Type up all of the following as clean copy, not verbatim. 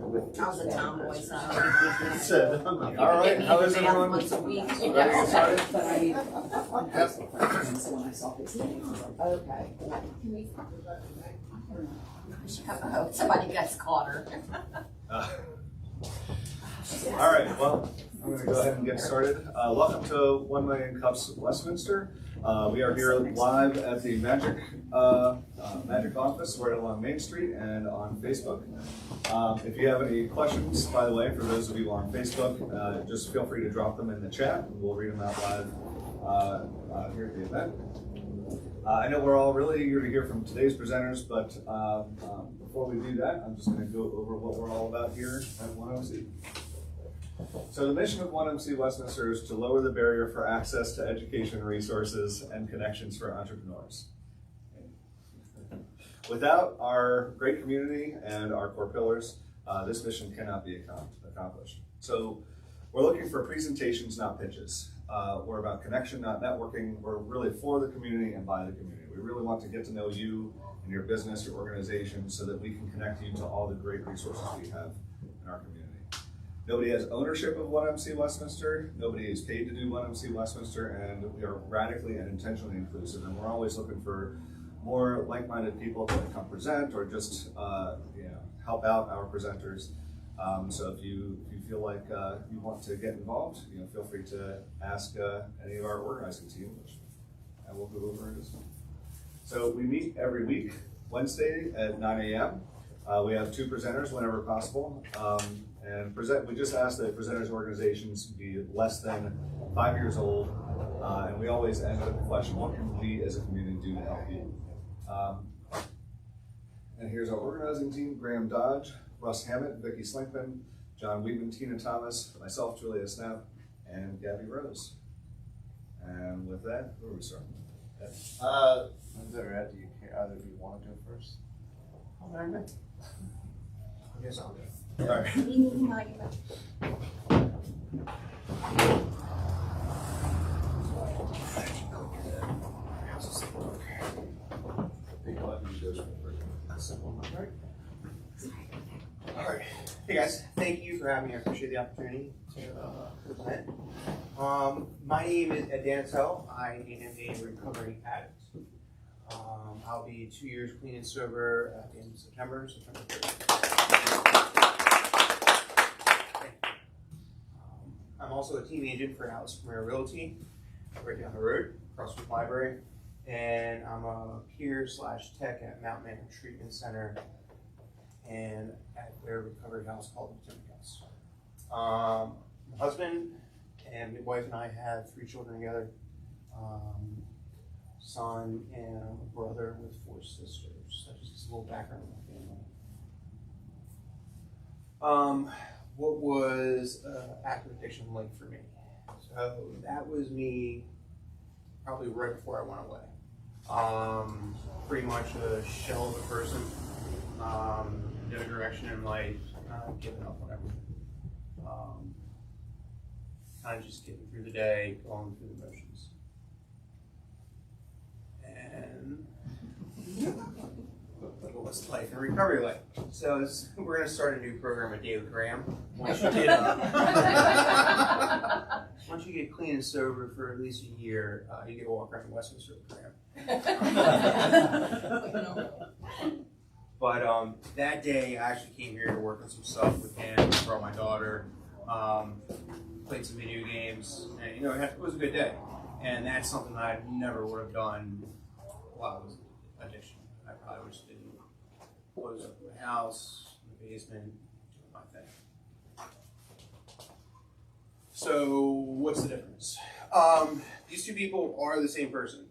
I was a tomboy, so. All right, how is everyone? Once a week. Ready to get started? But I mean, so when I saw his name, I was like, okay. Oh, somebody gets caught her. All right, well, I'm going to go ahead and get started. Welcome to 1 Million Cups Westminster. We are here live at the Magic office right along Main Street and on Facebook. If you have any questions, by the way, for those of you on Facebook, just feel free to drop them in the chat and we'll read them out live here at the event. I know we're all really eager to hear from today's presenters, but before we do that, I'm just going to go over what we're all about here at 1MC. So the mission of 1MC Westminster is to lower the barrier for access to education resources and connections for entrepreneurs. Without our great community and our core pillars, this mission cannot be accomplished. So we're looking for presentations, not pitches. We're about connection, not networking. We're really for the community and by the community. We really want to get to know you and your business, your organization, so that we can connect you to all the great resources we have in our community. Nobody has ownership of 1MC Westminster. Nobody is paid to do 1MC Westminster, and we are radically and intentionally inclusive. And we're always looking for more like-minded people to come present or just help out our presenters. So if you feel like you want to get involved, feel free to ask any of our organizing team, which I will go over in just a minute. So we meet every week, Wednesday at 9 a.m. We have 2 presenters whenever possible. We just ask that presenters' organizations be less than 5 years old, and we always end with the question, what can we as a community do to help you? And here's our organizing team: Graham Dodge, Russ Hammett, Vicki Slinkman, John Weedman, Tina Thomas, myself, Julia Snap, and Gabby Rose. And with that, where are we starting? When's that right? Do you care? Either of you want to do it first? I guess I'll go. All right. All right. Hey guys, thank you for having me. I appreciate the opportunity to present. My name is Ed Dantel. I am a recovering addict. I'll be 2 years clean and sober at the end of September 30th. I'm also a team agent for Alice Premier Realty, right down the road, across from the library. And I'm a peer/tech at Mount Manor Treatment Center and at their recovery house called the Timber House. My husband and my wife and I have 3 children together, son and a brother with 4 sisters. That's just a little background on my family. What was active addiction like for me? So that was me probably right before I went away. Pretty much a shell of a person, no direction in life, giving up on everything. Kind of just getting through the day, going through the motions. And what's life and recovery like? So we're going to start a new program at David Graham. Once you get clean and sober for at least a year, you get to walk around Westminster with Graham. But that day, I actually came here to work on some stuff with him, brought my daughter, played some video games, and it was a good day. And that's something that I never would have done while I was addiction. I probably would just been closed up in my house, in the basement, doing my thing. So what's the difference? These 2 people are the same person.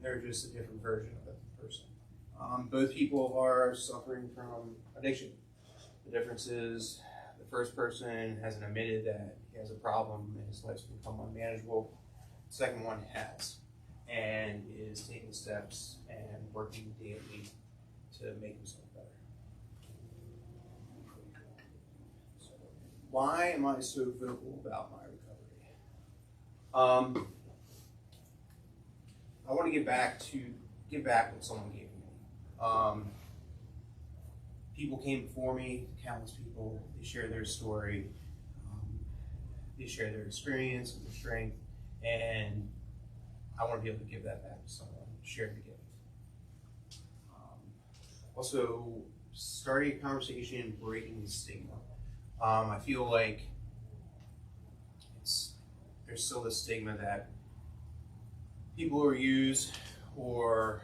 They're just a different version of the person. Both people are suffering from addiction. The difference is the first person hasn't admitted that he has a problem and his life's become unmanageable. The second one has, and is taking steps and working daily to make himself better. So, why am I so vocal about my recovery? I want to give back what someone gave me. people came before me, countless people, they share their story, they share their experience and their strength, and I want to be able to give that back to someone, share the gift. Also, starting a conversation, breaking the stigma. I feel like there's still this stigma that people who are used or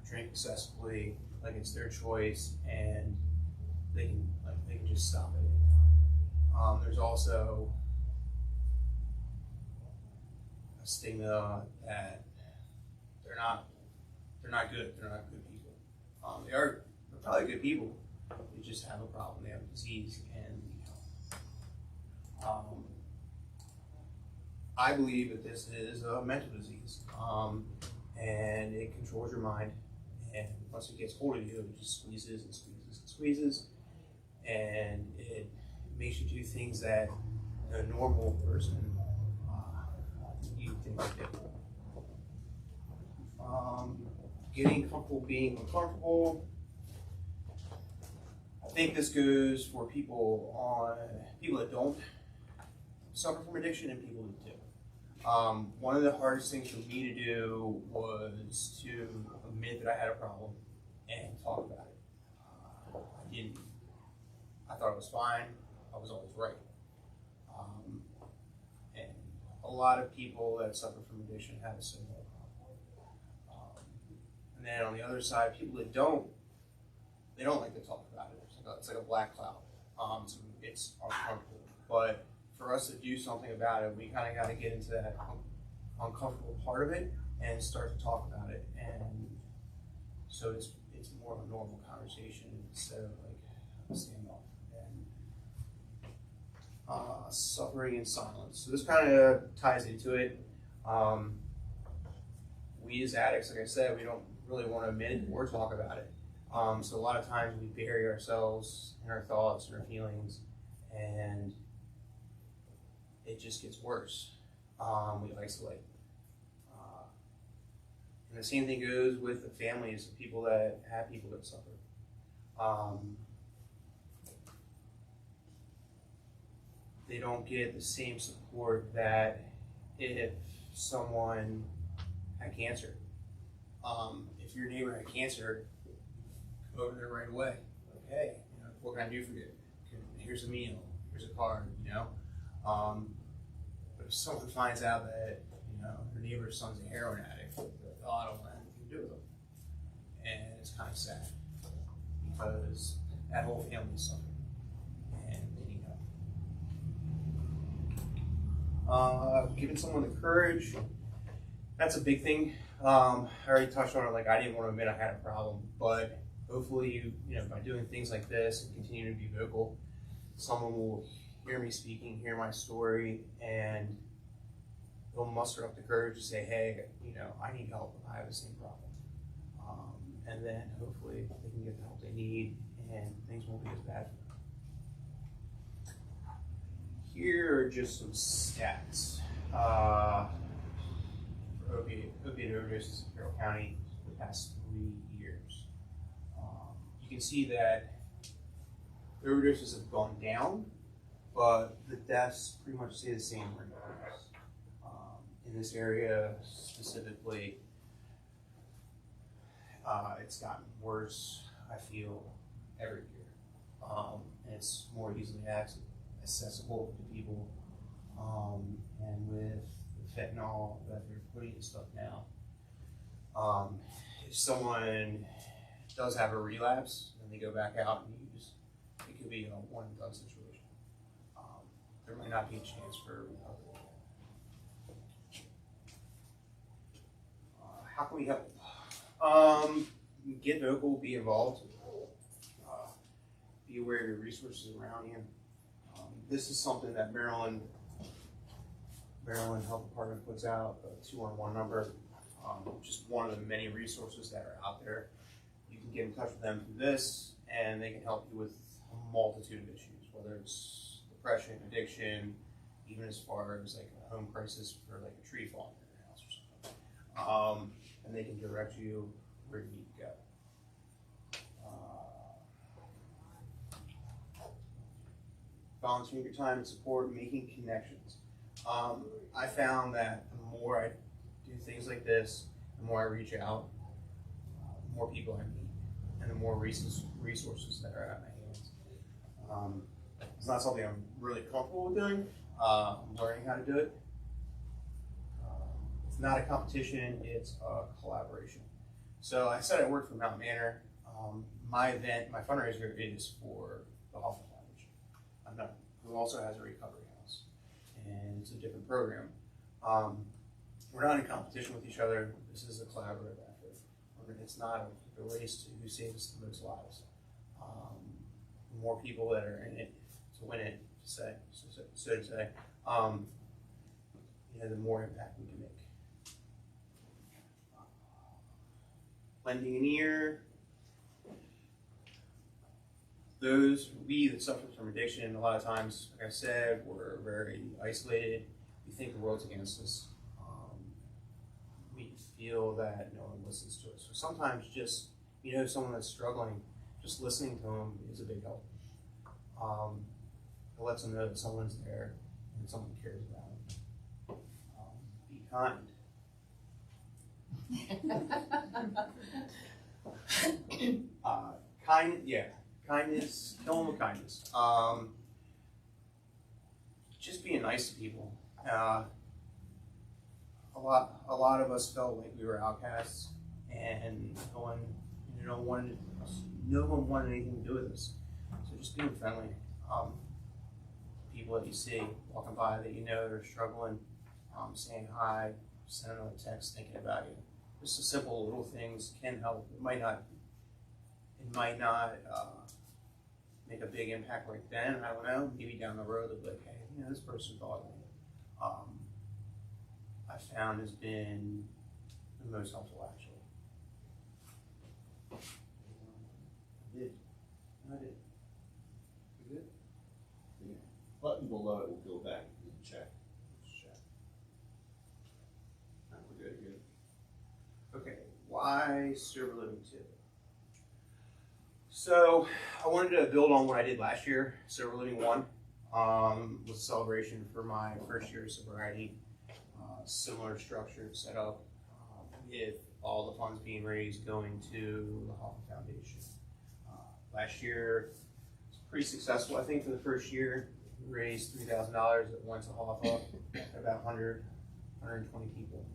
drink excessively, like it's their choice, and they can just stop at any time. There's also a stigma that they're not good. They're not good people. They're probably good people. They just have a problem. They have a disease, and I believe that this is a mental disease, and it controls your mind. And once it gets hold of you, it just squeezes and squeezes and squeezes, and it makes you do things that a normal person you think would do. Getting comfortable being uncomfortable. I think this goes for people that don't suffer from addiction and people that do. One of the hardest things for me to do was to admit that I had a problem and talk about it. I thought it was fine. I was always right. And a lot of people that suffer from addiction have a similar problem. And then on the other side, people that don't like to talk about it. It's like a black cloud. So it's uncomfortable. But for us to do something about it, we kind of got to get into that uncomfortable part of it and start to talk about it. And so it's more of a normal conversation instead of like a standoff. And suffering in silence. So this kind of ties into it. We as addicts, like I said, we don't really want to admit or talk about it. So a lot of times we bury ourselves in our thoughts and our feelings, and it just gets worse. We isolate. And the same thing goes with the families of people that have people that suffer. They don't get the same support that if someone had cancer. If your neighbor had cancer, go over there right away. Okay, what can I do for you? Here's a meal. Here's a card. But if someone finds out that their neighbor's son's a heroin addict, they're like, oh, I don't want anything to do with him, and it's kind of sad because that whole family's suffering and they need help. Giving someone the courage. That's a big thing. I already touched on it. Like I didn't want to admit I had a problem, but hopefully, by doing things like this and continuing to be vocal, someone will hear me speaking, hear my story, and they'll muster up the courage to say, "Hey, I need help. I have the same problem." And then hopefully they can get the help they need, and things won't be as bad for them. Here are just some stats. Opiate overdoses in Carroll County for the past 3 years. You can see that overdoses have gone down, but the deaths pretty much stay the same or increase. In this area specifically, it's gotten worse, I feel, every year. And it's more easily accessible to people. And with the fentanyl that they're putting in stuff now, if someone does have a relapse and they go back out and use, it could be a one and done situation. There might not be a chance for recovery. How can we help? Get vocal, be involved, be aware of your resources around you. This is something that Maryland Health Department puts out, a 211 number, just one of the many resources that are out there. You can get in touch with them through this, and they can help you with a multitude of issues, whether it's depression, addiction, even as far as like a home crisis for like a tree falling in your house or something. And they can direct you where you need to go. volunteering your time and support, making connections. I found that the more I do things like this, the more I reach out, the more people I meet, and the more resources that are at my hands. It's not something I'm really comfortable with doing. I'm learning how to do it. It's not a competition, it's a collaboration. So I said I work for Mount Manor. My fundraiser is for the Hoffman Foundation, who also has a recovery house, and it's a different program. We're not in competition with each other. This is a collaborative effort. It's not a race to who saves the most lives. The more people that are in it to win it, so to say, the more impact we can make. Lending an ear. We that suffer from addiction, a lot of times, like I said, we're very isolated. We think the world's against us. We feel that no one listens to us. So sometimes just, someone that's struggling, just listening to them is a big help. It lets them know that someone's there and someone cares about them. Be kind. Kindness, kill them with kindness. Just being nice to people. A lot of us felt like we were outcasts, and no one wanted anything to do with us. So just being friendly. People that you see walking by that they're struggling, saying hi, sending them a text, thinking about you. Just the simple little things can help. It might not make a big impact right then. I don't know. Maybe down the road, they'll be like, hey, this person thought of me. I found has been the most helpful, actually. I did. You good? Yeah. Button below it will go back and check. Let's check. No, we're good. Okay. Why Server Living 2? So I wanted to build on what I did last year. Server Living 1 was a celebration for my first year of sobriety. Similar structured setup with all the funds being raised going to the Hoffman Foundation. Last year was pretty successful. I think for the first year, we raised $3,000 that went to Hoffa, about 120 people.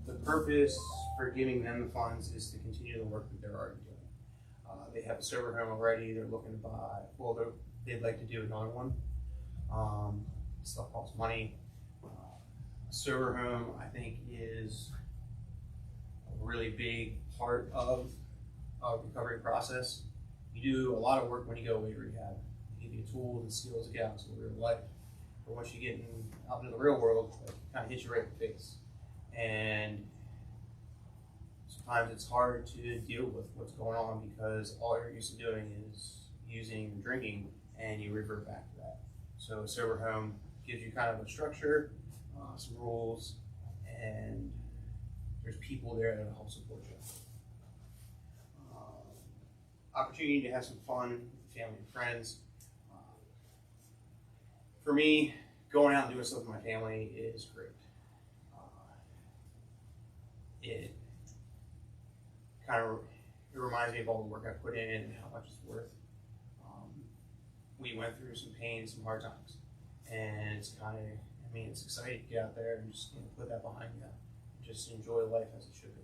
The purpose for giving them the funds is to continue the work that they're already doing. They have a server home already. They're looking to buy. They'd like to do another one. Stuff costs money. A server home, I think, is a really big part of a recovery process. You do a lot of work when you go away to rehab. They give you tools and skills to get out into real life. But once you get out into the real world, it kind of hits you right in the face. And sometimes it's hard to deal with what's going on because all you're used to doing is using and drinking, and you revert back to that. So a sober home gives you kind of a structure, some rules, and there's people there that help support you. Opportunity to have some fun with family and friends. For me, going out and doing stuff with my family is great. It reminds me of all the work I put in and how much it's worth. We went through some pain, some hard times, and it's it's exciting to get out there and just put that behind you and just enjoy life as it should be.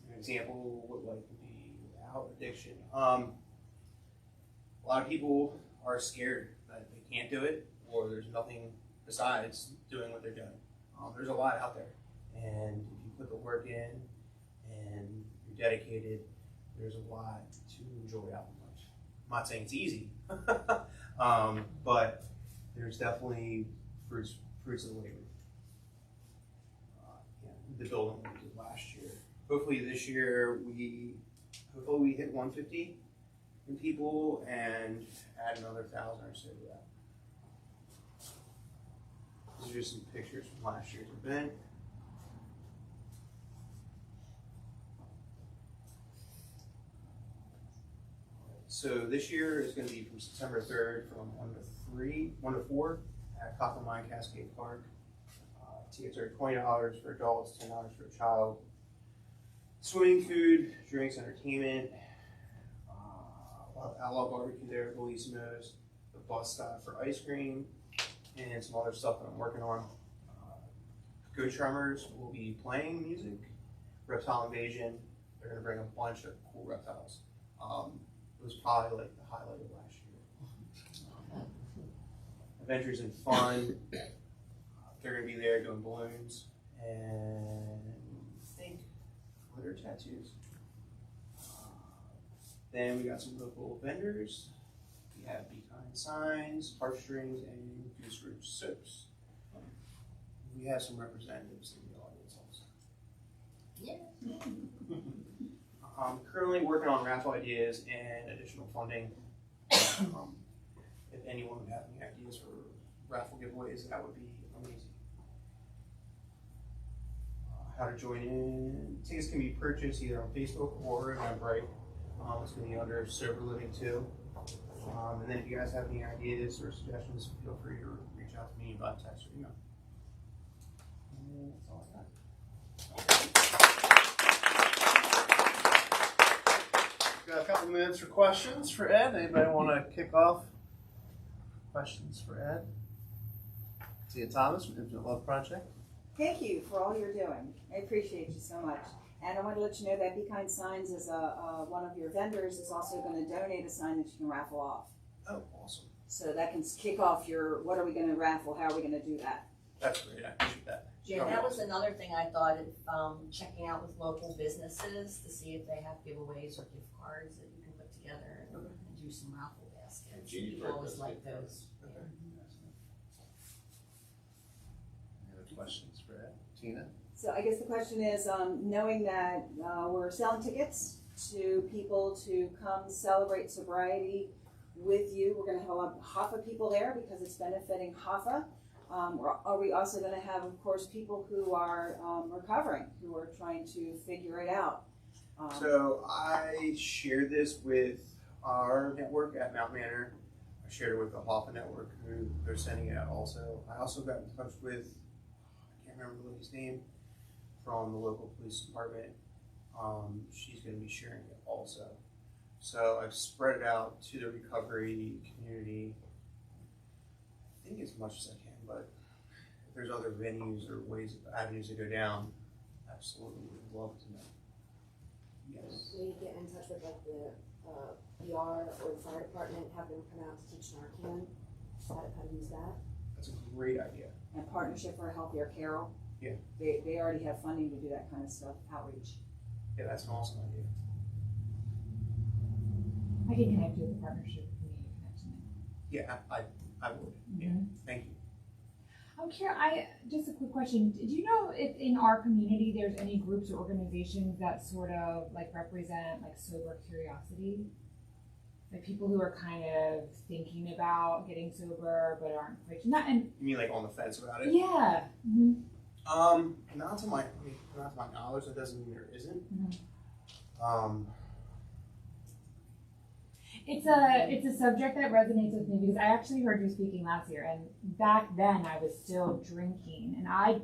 An example of what life would be without addiction. A lot of people are scared that they can't do it, or there's nothing besides doing what they're doing. There's a lot out there, and if you put the work in and you're dedicated, there's a lot to enjoy out in life. I'm not saying it's easy, but there's definitely fruits of the labor. The building we did last year. Hopefully this year we hit 150 in people and add another 1,000 or so to that. These are just some pictures from last year's event. So this year is going to be from September 3rd from 1 to 4 at Copper Mine Cascade Park. Tickets are $20 for adults, $10 for a child. Swimming, food, drinks, entertainment. Outlaw barbecue there at Bellissimo's. The bus stop for ice cream and some other stuff that I'm working on. Good Tremors will be playing music. Reptile Invasion, they're going to bring a bunch of cool reptiles. It was probably like the highlight of last year. Adventures in Fun, they're going to be there doing balloons and I think glitter tattoos. Then we got some local vendors. We have Be Kind signs, heartstrings, and Goose Rouge soaps. We have some representatives in the audience also. Yeah. I'm currently working on raffle ideas and additional funding. If anyone would have any ideas for raffle giveaways, that would be amazing. How to join in. Tickets can be purchased either on Facebook or Eventbrite. It's going to be under Sober Living 2. And then if you guys have any ideas or suggestions, feel free to reach out to me by text or email. And that's all I got. Got a couple minutes for questions for Ed. Anybody want to kick off? Questions for Ed? Tia Thomas from Infinite Love Project. Thank you for all you're doing. I appreciate you so much. And I want to let you know that Be Kind Signs is one of your vendors is also going to donate a sign that you can raffle off. Oh, awesome. So that can kick off your, what are we going to raffle? How are we going to do that? That's great. I appreciate that. Yeah, that was another thing I thought of, checking out with local businesses to see if they have giveaways or gift cards that you can put together and do some raffle baskets. Jeannie People always does like that. those. Yeah. Any other questions for Ed? Tina? So I guess the question is, knowing that we're selling tickets to people to come celebrate sobriety with you, we're going to have Hoffa people there because it's benefiting Hoffa. Are we also going to have, of course, people who are recovering, who are trying to figure it out? So I shared this with our network at Mount Manor. I shared it with the Hoffa network, who they're sending it out also. I also got in touch with, I can't remember the lady's name, from the local police department. She's going to be sharing it also. So I've spread it out to the recovery community, I think as much as I can, but if there's other venues or avenues to go down, absolutely would love to know. Yes. We get in touch with like the PR or the fire department, have them come out to teach Narcan, how to use that. That's a great idea. And Partnership for a Healthier Carol. Yeah. They already have funding to do that kind of stuff, outreach. Yeah, that's an awesome idea. I can connect you with the partnership community connection. Yeah, I would. Yeah. Thank you. I'm curious. Just a quick question. Did you know if in our community there's any groups or organizations that sort of like represent like sober curiosity, like people who are kind of thinking about getting sober but aren't quite not and You mean like on the fence about it? yeah. Mm-hmm. Not to my knowledge. That doesn't mean there isn't. Mm-hmm. It's a subject that resonates with me because I actually heard you speaking last year, and back then I was still drinking, and I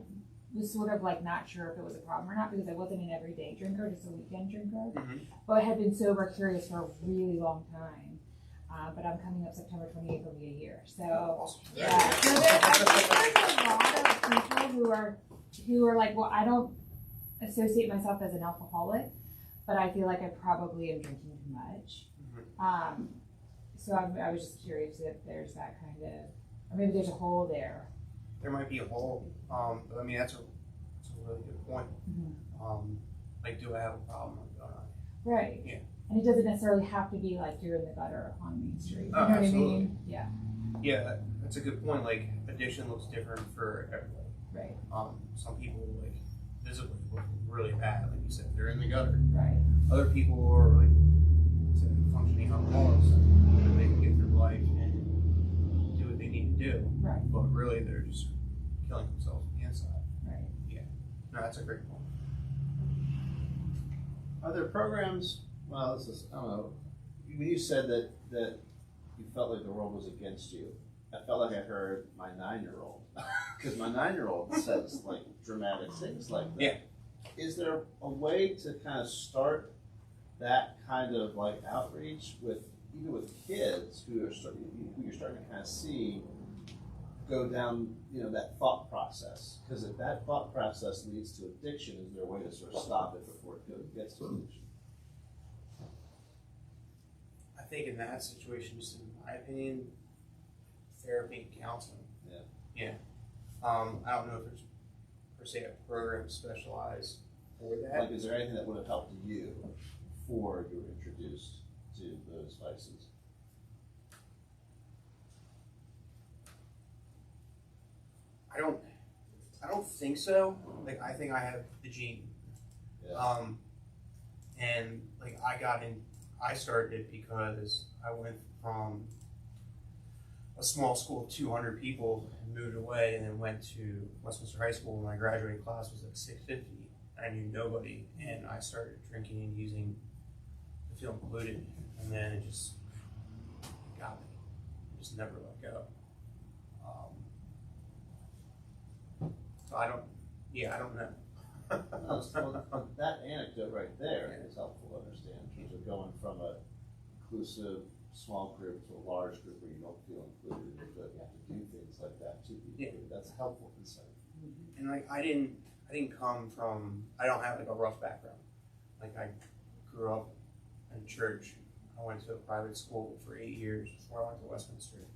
was sort of like not sure if it was a problem or not because I wasn't an everyday drinker, just a weekend drinker. Mm-hmm. But I had been sober curious for a really long time. But I'm coming up September 28th will be a year. So Awesome. yeah. So I think there's a lot of people who are like, well, I don't associate myself as an alcoholic, but I feel like I probably am drinking too much. So I was just curious if there's that kind of, or maybe there's a hole there. There might be a hole. But I mean that's a really good point. Mm-hmm. Like, do I have a problem or don't I? Right. Yeah. And it doesn't necessarily have to be like you're in the gutter on Main Street. You know what Absolutely. I mean? Yeah. Yeah, that's a good point. Like, addiction looks different for everybody. Right. Some people like visibly look really bad, like you said, they're in the gutter. Right. Other people are like functioning alcoholics, and they can get through life and do what they need to do. Right. But really, they're just killing themselves on the inside. Right. No, that's a great point. Are there programs, well, this is, I don't know, when you said that you felt like the world was against you, I felt like I heard my 9-year-old, because my 9-year-old says like dramatic things like that. Yeah. Is there a way to kind of start that kind of like outreach with even with kids who you're starting to kind of see go down, that thought process? Because if that thought process leads to addiction, is there a way to sort of stop it before it gets to addiction? I think in that situation, just in my opinion, therapy and counseling. Yeah. Yeah. I don't know if there's per se a program specialized for that. Like, is there anything that would have helped you before you were introduced to those vices? I don't think so. Like, I think I have the gene. Yeah. And like I started it because I went from a small school of 200 people and moved away, and then went to Westminster High School, and my graduating class was like 650. I knew nobody, and I started drinking and using to feel included, and then it just got me. I just never let go. So I don't know. Well, that anecdote right there is helpful to understand in terms of going from a inclusive small group to a large group where you don't feel included, and you have to do things like that to be included. That's a helpful insight. And like I didn't come from, I don't have like a rough background. Like I grew up in church. I went to a private school for 8 years before I went to Westminster.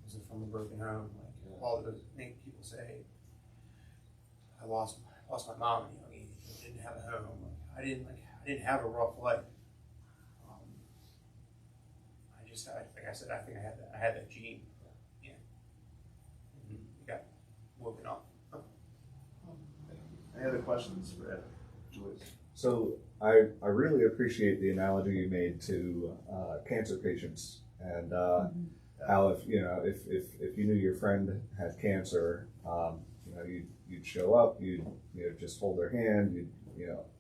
Wasn't from a broken home. Like all those things people say, I lost my mom at a young age. I didn't have a home. Like, I didn't have a rough life. Like I said, I think I had that gene. Yeah. And it got woken up. Any other questions for Ed? Joyce? So I really appreciate the analogy you made to cancer patients, and how if you knew your friend had cancer, you'd show up, you'd just hold their hand, you'd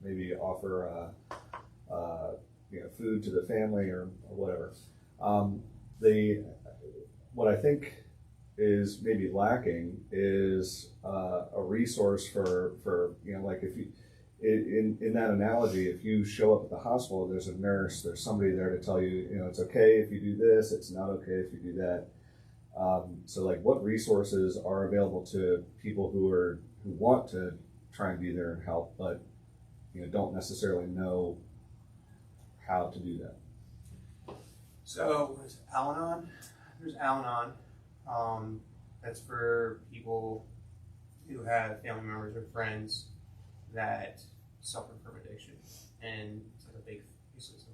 maybe offer food to the family or whatever. What I think is maybe lacking is a resource for like if you in that analogy, if you show up at the hospital, there's a nurse, there's somebody there to tell you, it's okay if you do this, it's not okay if you do that. So like, what resources are available to people who want to try and be there and help, but don't necessarily know how to do that? So there's Al-Anon. There's Al-Anon. That's for people who have family members or friends that suffer from addiction, and it's like a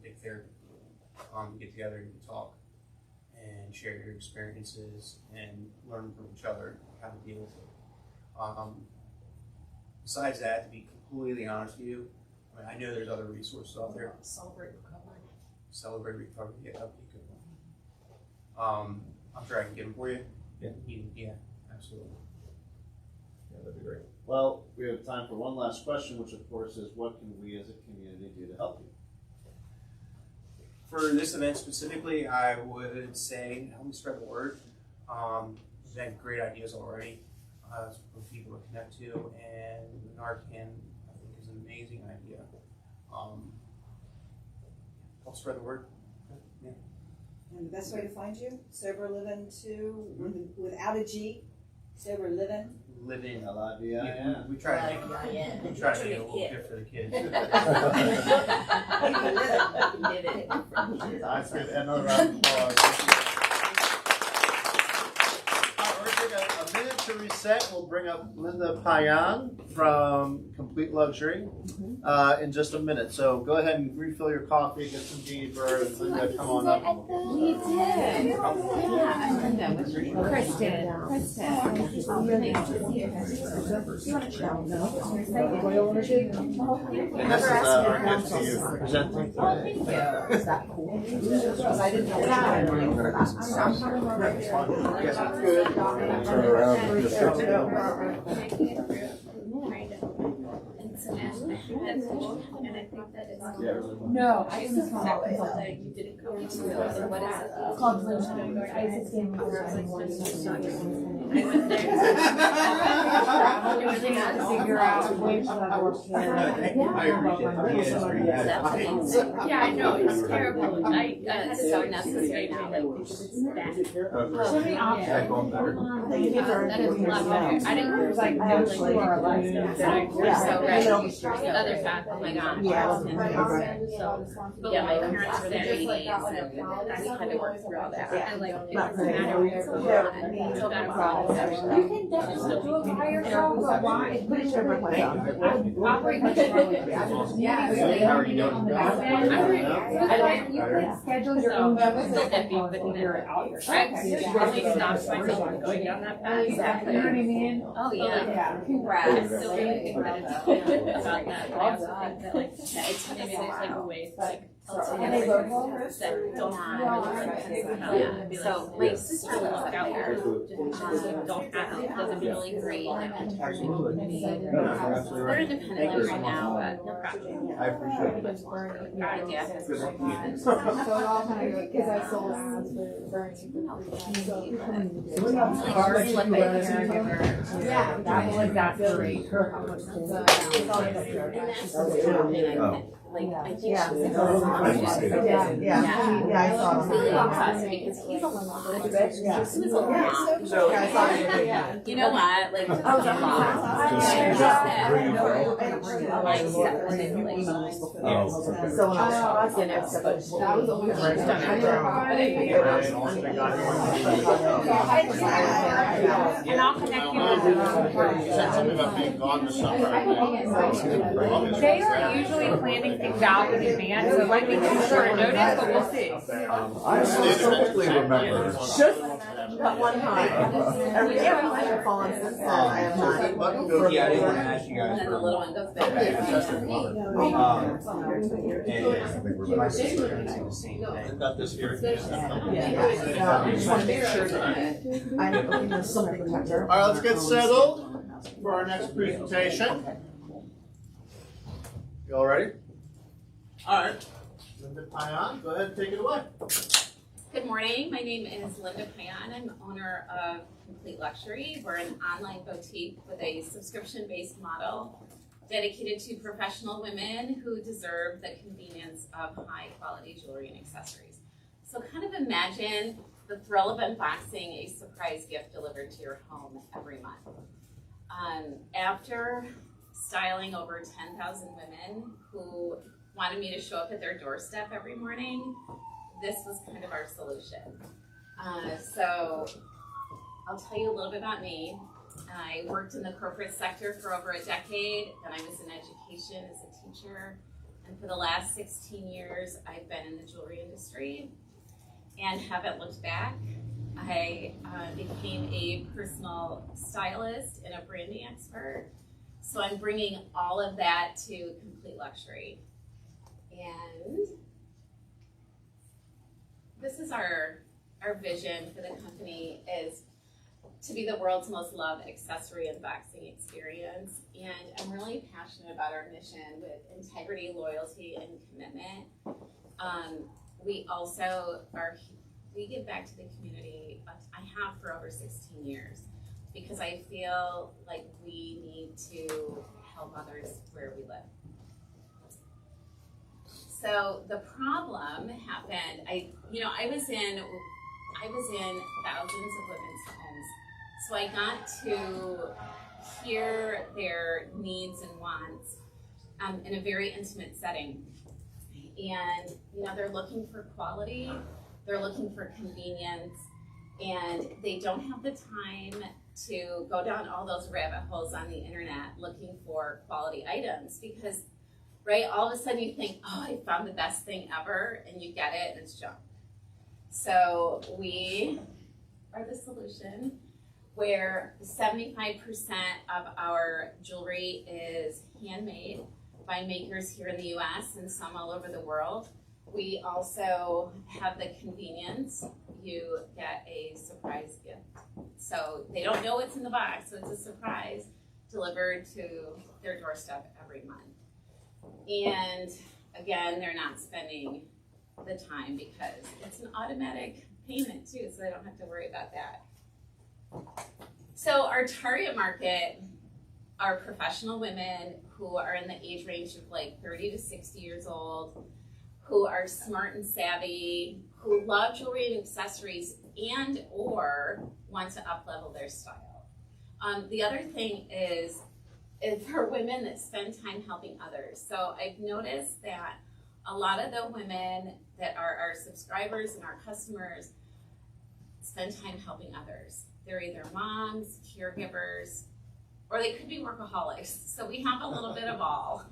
big therapy. You get together and you talk and share your experiences and learn from each other how to deal with it. Besides that, to be completely honest with you, I know there's other resources out there. Celebrate recovery. Celebrate Recovery, yeah, that'd be a good one. I'm sure I can get them for you. Yeah. Yeah, absolutely. Yeah, that'd be great. Well, we have time for one last question, which of course is, what can we as a community do to help you? For this event specifically, I would say help me spread the word. We've had great ideas already for people to connect to, and Narcan, I think, is an amazing idea. Help spread the word. Yeah. And the best way to find you, Sober Livin 2, without a G, Sober Livin. Livin. L-I-V-I-N. We try to make it a little gift for the kids. That's good. Another round of applause. We're going to take a minute to reset. We'll bring up Linda Payan from Complete Luxury in just a minute. So go ahead and refill your coffee, get some Ginebra, and Linda, come on up. We did. Yeah. Kristen. Really nice to see you. You want to chill? And this is our gift to you for presenting today. Is that cool? Because I didn't know what you were Good. Turn around and just And I think that it's. No, I just saw that So consulting. you didn't go into it, and what is it? It's called Livin. I used to stay in my I went there. It really to matters. figure out which level Yeah, I know, it's terrible. I had so necessary now, like, it's bad. So many options. That is a lot better. I didn't There's like no sure elections. We're so ready. The other fact, oh my gosh. But yeah, my parents were there 80s, and I had to work through all that. I like, it doesn't matter where it's at. It's about a problem. You can definitely do it by yourself, but why? It's pretty sure I'm operating much wrong. Yeah. How are you doing? On the back end. You can schedule your own and figure it out yourself. I really stopped myself from going down that path. Exactly. You know what I mean? Oh, yeah. Yeah. I'm still really competitive about that, but I also think that, like, maybe there's like a way to, like, And they vote for her? that don't really be So like, my sister lives look out there, don't have, doesn't really agree, like, they're independent right now, but no problem. I appreciate it. God, yeah. Good luck to you. So it all kind of, because I sold ads for burning. Yeah, that was that great. Like, I think Yeah. she's I saw him. really impressed because he's a lot. He was a lot. You know what? Like, a And I'll connect you with They are usually planning things out in advance, so it might be too short notice, but we'll see. I specifically remember. But one time, every day I have fallen since then, I have not. Yeah, I didn't want to ask you and guys. then the little one goes back. And my sister did the same thing. Got this here. I just want to make sure that I'm looking at something protector. All right, let's get settled for our next presentation. You all ready? All right. Linda Payan, go ahead and take it away. Good morning, my name is Linda Payan. I'm owner of Complete Luxury. We're an online boutique with a subscription-based model dedicated to professional women who deserve the convenience of high-quality jewelry and accessories. So kind of imagine the thrill of unboxing a surprise gift delivered to your home every month. After styling over 10,000 women who wanted me to show up at their doorstep every morning, this was kind of our solution. So I'll tell you a little bit about me. I worked in the corporate sector for over a decade, then I was in education as a teacher, and for the last 16 years, I've been in the jewelry industry and haven't looked back. I became a personal stylist and a branding expert, so I'm bringing all of that to Complete Luxury. And this is our vision for the company, is to be the world's most loved accessory unboxing experience. And I'm really passionate about our mission with integrity, loyalty, and commitment. We also we give back to the community. I have for over 16 years because I feel like we need to help others where we live. So the problem happened, I was in thousands of women's homes. So I got to hear their needs and wants in a very intimate setting. And they're looking for quality, they're looking for convenience, and they don't have the time to go down all those rabbit holes on the internet looking for quality items because, right, all of a sudden you think, oh, I found the best thing ever, and you get it and it's junk. So we are the solution where 75% of our jewelry is handmade by makers here in the US and some all over the world. We also have the convenience. You get a surprise gift. So they don't know what's in the box, so it's a surprise delivered to their doorstep every month. And again, they're not spending the time because it's an automatic payment too, so they don't have to worry about that. So our target market are professional women who are in the age range of like 30 to 60 years old, who are smart and savvy, who love jewelry and accessories and or want to up-level their style. The other thing is for women that spend time helping others. So I've noticed that a lot of the women that are our subscribers and our customers spend time helping others. They're either moms, caregivers, or they could be workaholics. So we have a little bit of all.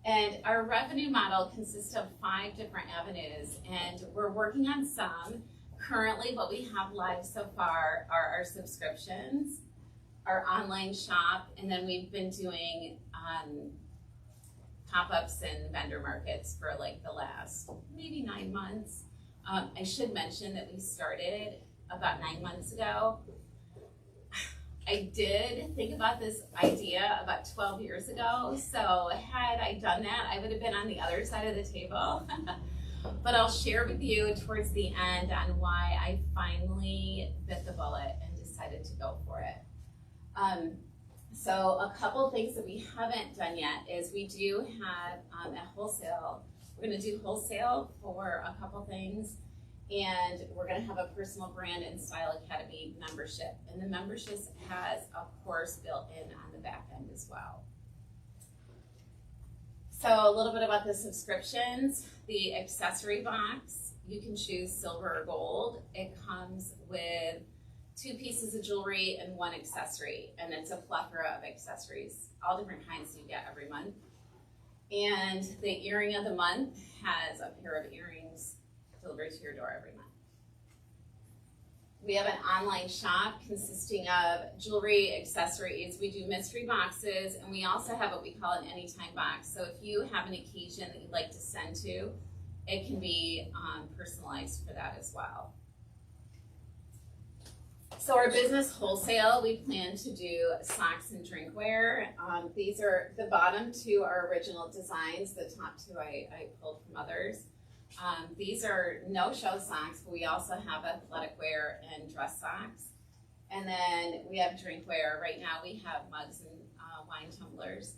And our revenue model consists of 5 different avenues, and we're working on some. Currently, what we have live so far are our subscriptions, our online shop, and then we've been doing pop-ups and vendor markets for like the last maybe 9 months. I should mention that we started about 9 months ago. I did think about this idea about 12 years ago, so had I done that, I would have been on the other side of the table. But I'll share with you towards the end on why I finally bit the bullet and decided to go for it. So a couple things that we haven't done yet is we do have a wholesale. We're going to do wholesale for a couple things, and we're going to have a personal brand and style academy membership. And the membership has a course built in on the back end as well. So a little bit about the subscriptions. The accessory box, you can choose silver or gold. It comes with 2 pieces of jewelry and 1 accessory, and it's a plethora of accessories, all different kinds you get every month. And the earring of the month has a pair of earrings delivered to your door every month. We have an online shop consisting of jewelry, accessories. We do mystery boxes, and we also have what we call an anytime box. So if you have an occasion that you'd like to send to, it can be personalized for that as well. So our business wholesale, we plan to do socks and drinkware. These are, the bottom 2 are original designs. The top 2 I pulled from others. These are no-show socks, but we also have athletic wear and dress socks. And then we have drinkware. Right now we have mugs and wine tumblers.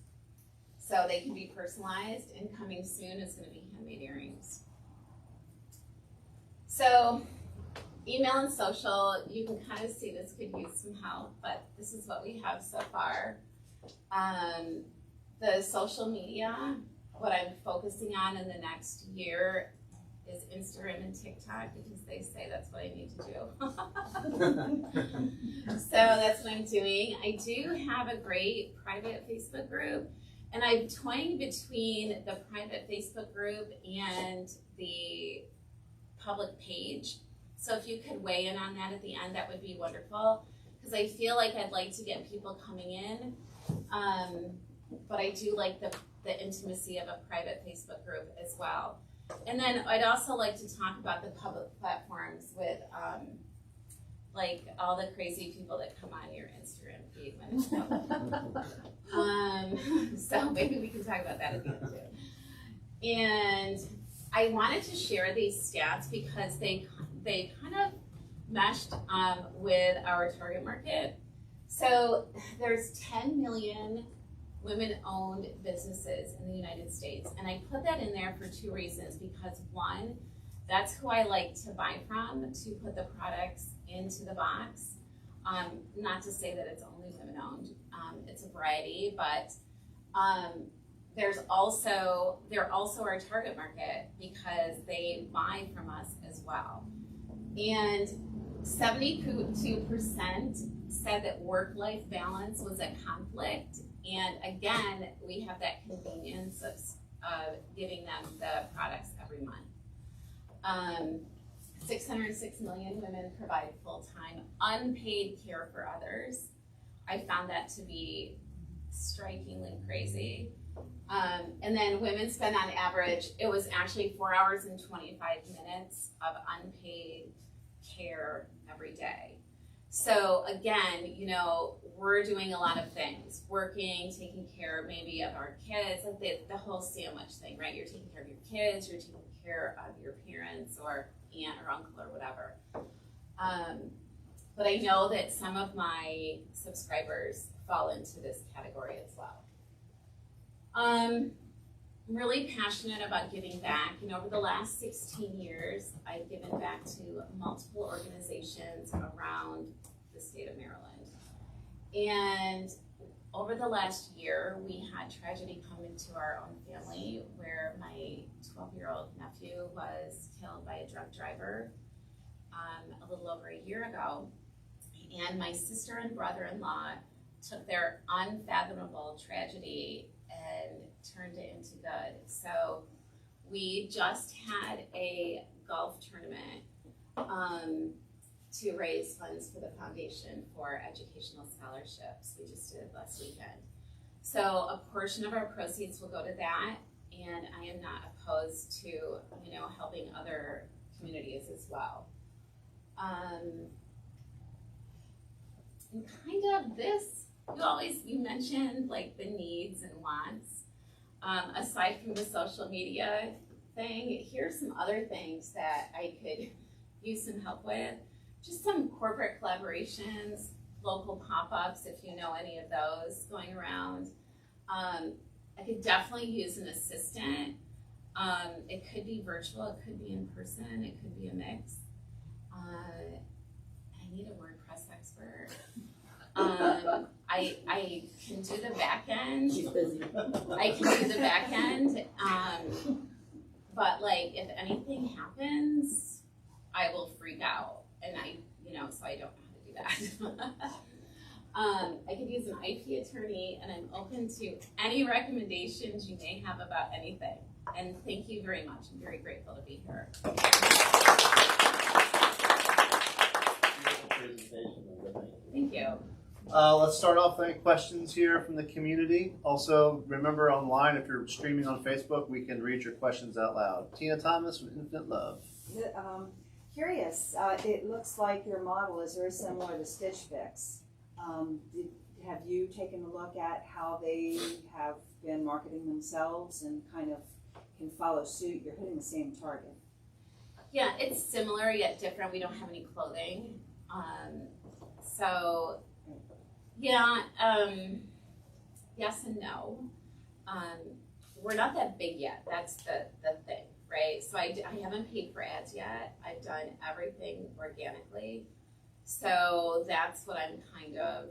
So they can be personalized, and coming soon is going to be handmade earrings. So email and social, you can kind of see this could use some help, but this is what we have so far. The social media, what I'm focusing on in the next year is Instagram and TikTok, because they say that's what I need to do. So that's what I'm doing. I do have a great private Facebook group, and I'm toying between the private Facebook group and the public page. So if you could weigh in on that at the end, that would be wonderful, because I feel like I'd like to get people coming in, but I do like the intimacy of a private Facebook group as well. And then I'd also like to talk about the public platforms with like all the crazy people that come on your Instagram feed when it's public. So maybe we can talk about that at the end too. And I wanted to share these stats because they kind of meshed with our target market. So there's 10 million women-owned businesses in the United States. And I put that in there for 2 reasons, because 1, that's who I like to buy from to put the products into the box. Not to say that it's only women-owned, it's a variety, but they're also our target market because they buy from us as well. And 72% said that work-life balance was a conflict. And again, we have that convenience of giving them the products every month. 606 million women provide full-time unpaid care for others. I found that to be strikingly crazy. And then women spend on average, it was actually 4 hours and 25 minutes of unpaid care every day. So again, we're doing a lot of things, working, taking care maybe of our kids, like the whole sandwich thing, right? You're taking care of your kids, you're taking care of your parents or aunt or uncle or whatever. But I know that some of my subscribers fall into this category as well. I'm really passionate about giving back. Over the last 16 years, I've given back to multiple organizations around the state of Maryland. And over the last year, we had tragedy come into our own family where my 12-year-old nephew was killed by a drunk driver a little over a year ago. And my sister and brother-in-law took their unfathomable tragedy and turned it into good. So we just had a golf tournament to raise funds for the Foundation for Educational Scholarships. We just did it last weekend. So a portion of our proceeds will go to that, and I am not opposed to, helping other communities as well. And kind of this, you mentioned like the needs and wants. Aside from the social media thing, here's some other things that I could use some help with. Just some corporate collaborations, local pop-ups, if you know any of those going around. I could definitely use an assistant. It could be virtual, it could be in person, it could be a mix. I need a WordPress expert. I can do the back end. She's busy. I can do the back end. But if anything happens, I will freak out. And so I don't know how to do that. I could use an IP attorney, and I'm open to any recommendations you may have about anything. And thank you very much. I'm very grateful to be here. Thank you. Let's start off with any questions here from the community. Also, remember online, if you're streaming on Facebook, we can read your questions out loud. Tina Thomas from Infinite Love. Curious, it looks like your model is very similar to Stitch Fix. Have you taken a look at how they have been marketing themselves and kind of can follow suit? You're hitting the same target. Yeah, it's similar yet different. We don't have any clothing. Yes and no. We're not that big yet. That's the thing, right? So I haven't paid for ads yet. I've done everything organically. So that's what I'm kind of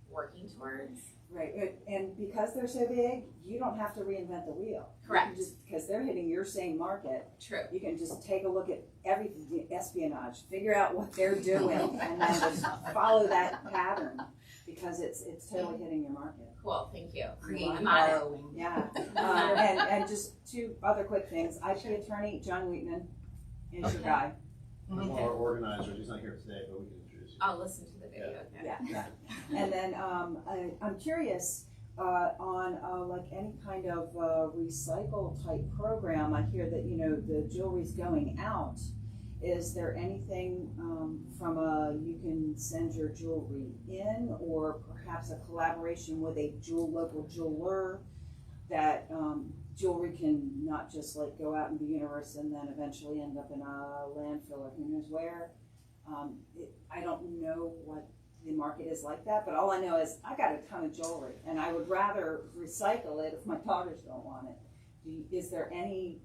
working towards. Right, and because they're so big, you don't have to reinvent the wheel. Correct. Because they're hitting your same market. True. You can just take a look at everything, espionage, figure out what they're doing, and then just follow that pattern because it's totally hitting your market. Cool, thank you. I'm borrowing. Yeah, and just two other quick things. IP attorney John Wheatman is your guy. One of our organizers, he's not here today, but we can introduce you. I'll listen to the video. Yeah. And then I'm curious on like any kind of recycle type program. I hear that the jewelry's going out. Is there anything from you can send your jewelry in, or perhaps a collaboration with a local jeweler that jewelry can not just go out in the universe and then eventually end up in a landfill or who knows where? I don't know what the market is like that, but all I know is I got a ton of jewelry and I would rather recycle it if my daughters don't want it. Is there any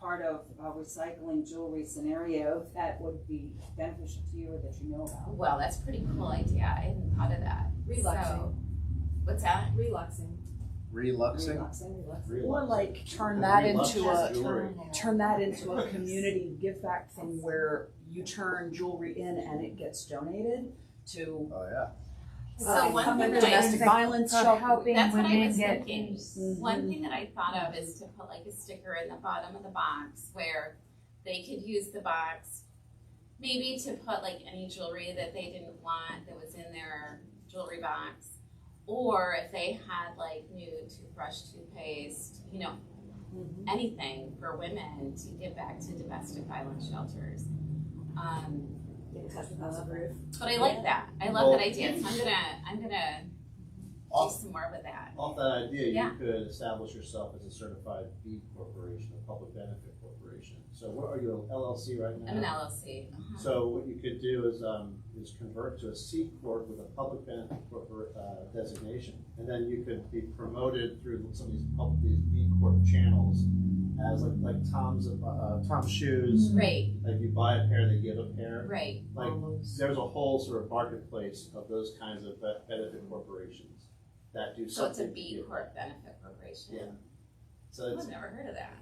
part of a recycling jewelry scenario that would be beneficial to you or that you know about? Well, that's a pretty cool idea. I hadn't thought of that. Reluxing. So, what's that? Reluxing. Reluxing? Or turn that into a community give back thing where you turn jewelry in and it gets donated to Oh, yeah. So one thing that domestic violence for shelter. helping That's what I women was get thinking. Mhm. One thing that I thought of is to put a sticker in the bottom of the box where they could use the box maybe to put any jewelry that they didn't want that was in their jewelry box, or if they had new toothbrush, toothpaste, anything for women to give back to domestic violence shelters. But I like that. I love that idea. So I'm gonna do Off, some more with that. off that idea, Yeah. you could establish yourself as a certified B corporation, a public benefit corporation. So what are you, an LLC right now? I'm an LLC. So what you could do is convert to a C corp with a public benefit designation, and then you could be promoted through some of these B corp channels as like Tom's shoes. Right, Like you buy a pair, they give a pair. right. Like there's a whole sort of marketplace of those kinds of benefit corporations that do So it's something. a B Corp benefit corporation. Yeah. So it's I've never heard of that.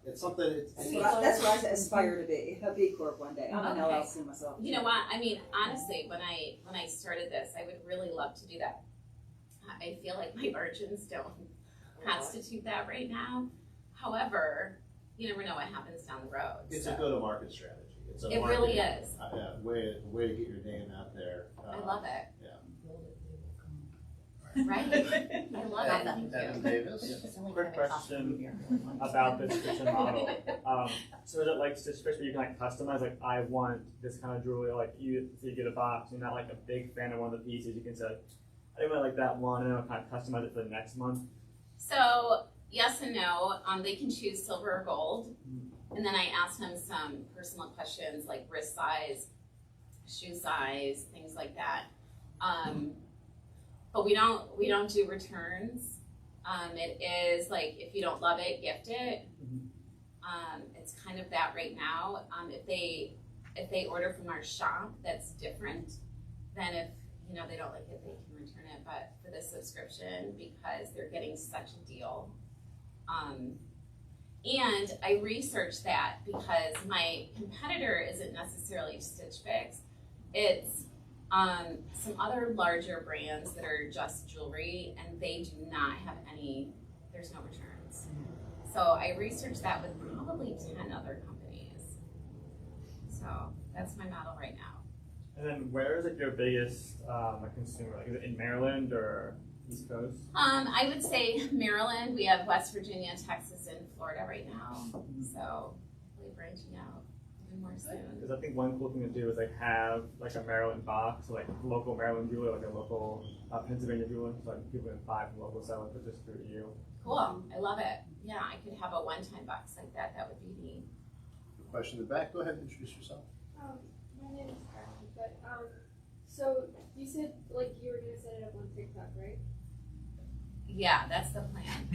it's something. That's what I aspire to be, a B Corp one day. I'm an Okay. LLC myself. You know what? I mean, honestly, when I started this, I would really love to do that. I feel like my margins don't constitute that right now. However, you never know what happens down the road. It's so. a go-to-market strategy. It's a It really marketing, is. way to get your name out there. I love it. Yeah. Right? I love it. Thank Evan you. Davis. Quick question about the subscription model. So is it like subscription you can like customize? Like I want this kind of jewelry. Like you get a box. You're not like a big fan of one of the pieces. You can say, I didn't really like that one, and I'll kind of customize it for the next month. So yes and no. They can choose silver or gold, and then I ask them some personal questions like wrist size, shoe size, things like that. But we don't do returns. It is like if you don't love it, gift it. It's kind of that right now. If they order from our shop, that's different than if they don't like it, they can return it. But for the subscription, because they're getting such a deal. And I researched that because my competitor isn't necessarily Stitch Fix. It's some other larger brands that are just jewelry, and they do not have there's no returns. So I researched that with probably 10 other companies. So that's my model right now. And then where is like your biggest consumer? Like is it in Maryland or East Coast? I would say Maryland. We have West Virginia, Texas, and Florida right now. So really branching out even more soon. Because I think one cool thing to do is like have like a Maryland box, so, like local Maryland jeweler, like a local Pennsylvania jeweler, so like people can buy from local sellers, but just through you. Cool. I love it. Yeah, I could have a one-time box like that. That would be neat. Question in the back. Go ahead and introduce yourself. My name is Karen, but so you said like you were gonna set it up on TikTok, right? Yeah, that's the plan.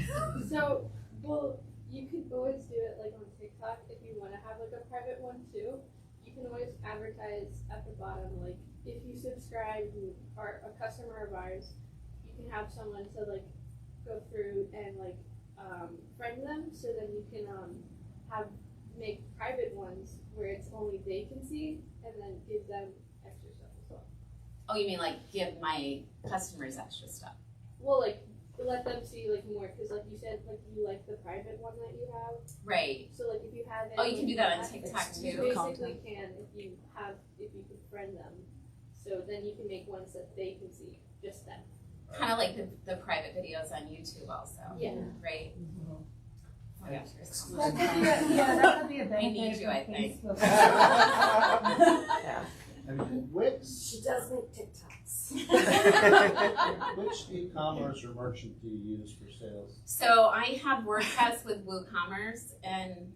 So, well, you could always do it like on TikTok if you want to have like a private one too. You can always advertise at the bottom, like if you subscribe, you are a customer of ours. You can have someone to like go through and like friend them, so then you can make private ones where it's only they can see, and then give them extra stuff as well. Oh, you mean like give my customers extra stuff? Well, like let them see like more, because like you said, like you like the private one that you have. Right. So like if you have it. Oh, you can do that on TikTok You too? basically can if you could friend them. So then you can make ones that they can see, just them. Kind of like the private videos on YouTube also. Yeah. Right? Oh my gosh, you're so That could be that could be a I benefit. need you, I think. Facebook. And Wix. She does make TikToks. Which e-commerce or merchant do you use for sales? So I have WordPress with WooCommerce and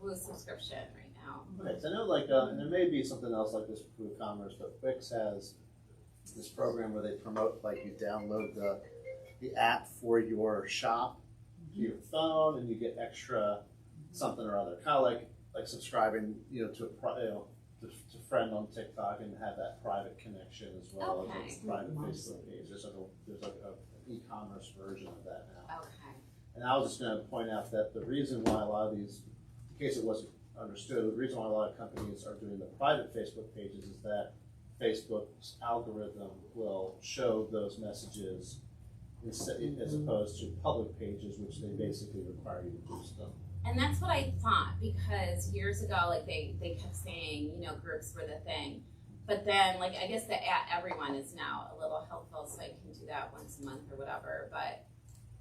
Woo subscription right now. Okay, so I know like, and there may be something else like this for e-commerce, but Wix has this program where they promote, like you download the app for your shop to your phone, and you get extra something or other, kind of like subscribing, to to friend on TikTok and have that private connection as well as a private Facebook page. There's like a e-commerce version of that now. Okay. And I was just going to point out that the reason why a lot of these, in case it wasn't understood, the reason why a lot of companies are doing the private Facebook pages is that Facebook's algorithm will show those messages as opposed to public pages, which they basically require you to boost them. And that's what I thought, because years ago, like they kept saying, groups were the thing. But then, like, I guess the everyone is now a little helpful, so I can do that once a month or whatever. But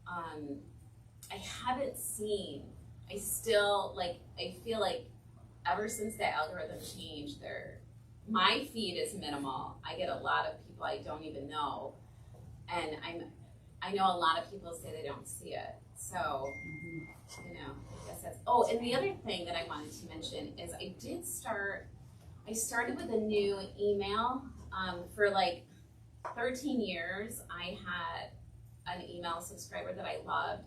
I haven't seen, I still, like, I feel like ever since the algorithm changed, my feed is minimal. I get a lot of people I don't even know, and I know a lot of people say they don't see it. So, you know, I guess that's. Oh, and the other thing that I wanted to mention is I started with a new email. For like 13 years, I had an email subscriber that I loved,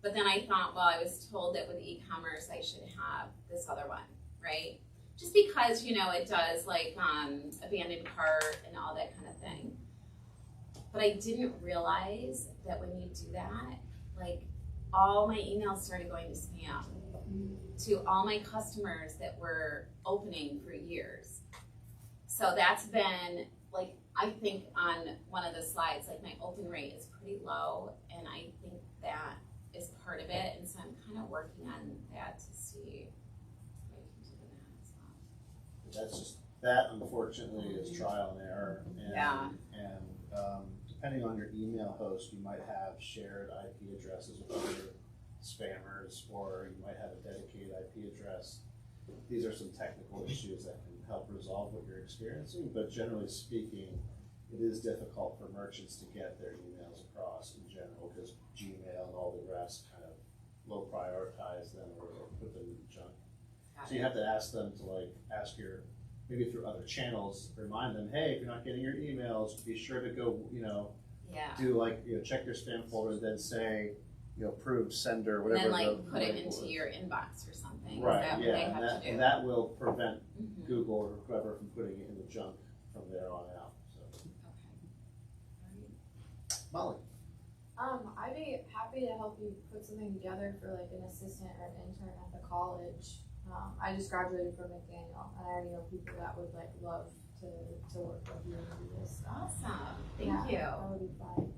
but then I thought, well, I was told that with e-commerce I should have this other one, right? Just because, you know, it does like abandoned cart and all that kind of thing. But I didn't realize that when you do that, like all my emails started going to spam to all my customers that were opening for years. So that's been like, I think on one of the slides, like my open rate is pretty low, and I think that is part of it. And so I'm kind of working on that to see if I can do that as well. That's just, that unfortunately is trial and error. And, Yeah. And depending on your email host, you might have shared IP addresses with other spammers, or you might have a dedicated IP address. These are some technical issues that can help resolve what you're experiencing, but generally speaking, it is difficult for merchants to get their emails across in general, because Gmail and all the rest kind of low prioritize them or put them in the junk. So you have to ask them to like ask your, maybe through other channels, remind them, hey, if you're not getting your emails, be sure to go, you know, do like, you know, check your spam folder, then say, you know, approved sender, whatever. And then like put it into your inbox or something. Right, Is that yeah, what they have to do? and that will prevent Google or whoever from putting it in the junk from there on out. So. Molly. I'd be happy to help you put something together for like an assistant or an intern at the college. I just graduated from McDaniel, and I already know people that would like love to work with you and do this. Awesome, thank you. That would be fun.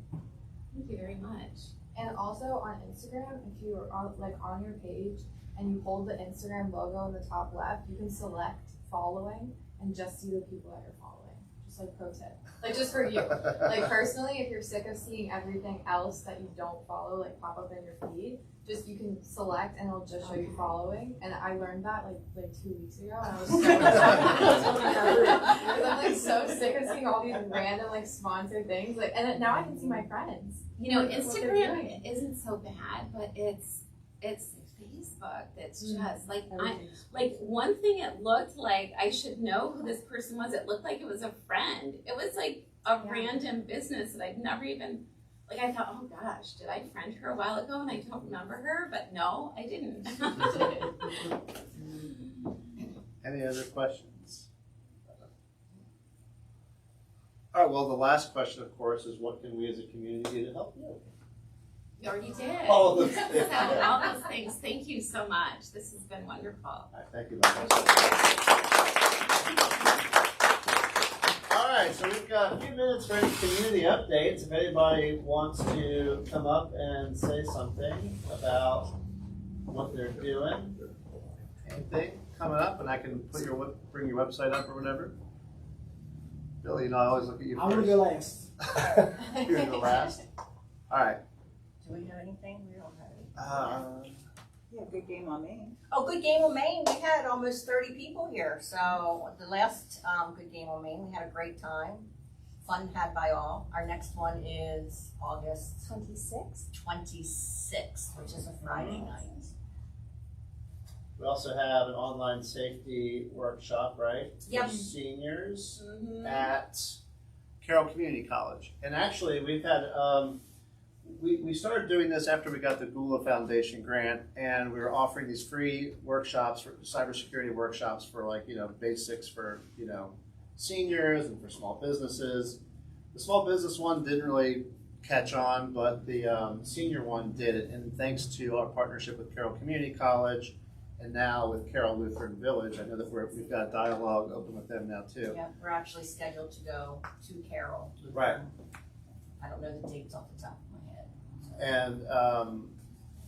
Thank you very much. And also on Instagram, if you are on your page and you hold the Instagram logo in the top left, you can select following and just see the people that you're following. Just like pro tip, like just for you. Like personally, if you're sick of seeing everything else that you don't follow like pop up in your feed, just you can select and it'll just show you following. And I learned that like 2 weeks ago, and I was so because I'm like so sick of seeing all these random like sponsored things. Like, and now I can see my friends. You know, Instagram isn't so bad, but it's Facebook that's just like one thing it looked like I should know who this person was. It looked like it was a friend. It was like a random business that I'd never even, like I thought, oh gosh, did I friend her a while ago and I don't remember her? But no, I didn't. Any other questions? All right, well, the last question, of course, is what can we as a community do to help you? You already did. All of those things. So, all those things. Thank you so much. This has been wonderful. All right, thank you very much. All right, so we've got a few minutes for any community updates. If anybody wants to come up and say something about what they're doing, anything coming up, and I can put bring your website up or whatever. Billy, you know, I always look at you first. I'm gonna go last. You're gonna go last? All right. Do we have anything? We don't have anything. Yeah, good game on Maine. Oh, Good Game on Maine. We had almost 30 people here. So the last Good Game on Maine, we had a great time. Fun had by all. Our next one is August 26th, which is a Friday night. We also have an online safety workshop, right? Yep. For seniors at Carroll Community College. And actually, we've had, we started doing this after we got the Gula Foundation grant, and we were offering these free workshops, for cybersecurity workshops for like, you know, basics for, you know, seniors and for small businesses. The small business one didn't really catch on, but the senior one did. And thanks to our partnership with Carroll Community College, and now with Carroll Lutheran Village, I know that we've got a dialogue open with them now too. Yeah, we're actually scheduled to go to Carroll. Right. I don't know the dates off the top of my head.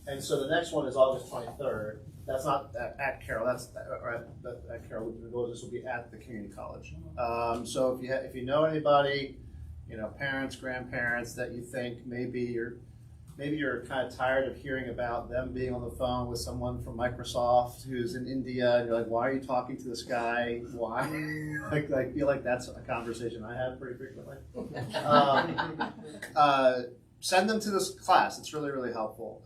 And so the next one is August 23rd. That's not at Carroll. That's at Carroll Lutheran Village. This will be at the community college. So if you know anybody, you know, parents, grandparents that you think maybe maybe you're kind of tired of hearing about them being on the phone with someone from Microsoft who's in India, and you're like, why are you talking to this guy? Why? I feel like that's a conversation I have pretty frequently. Send them to this class. It's really, really helpful.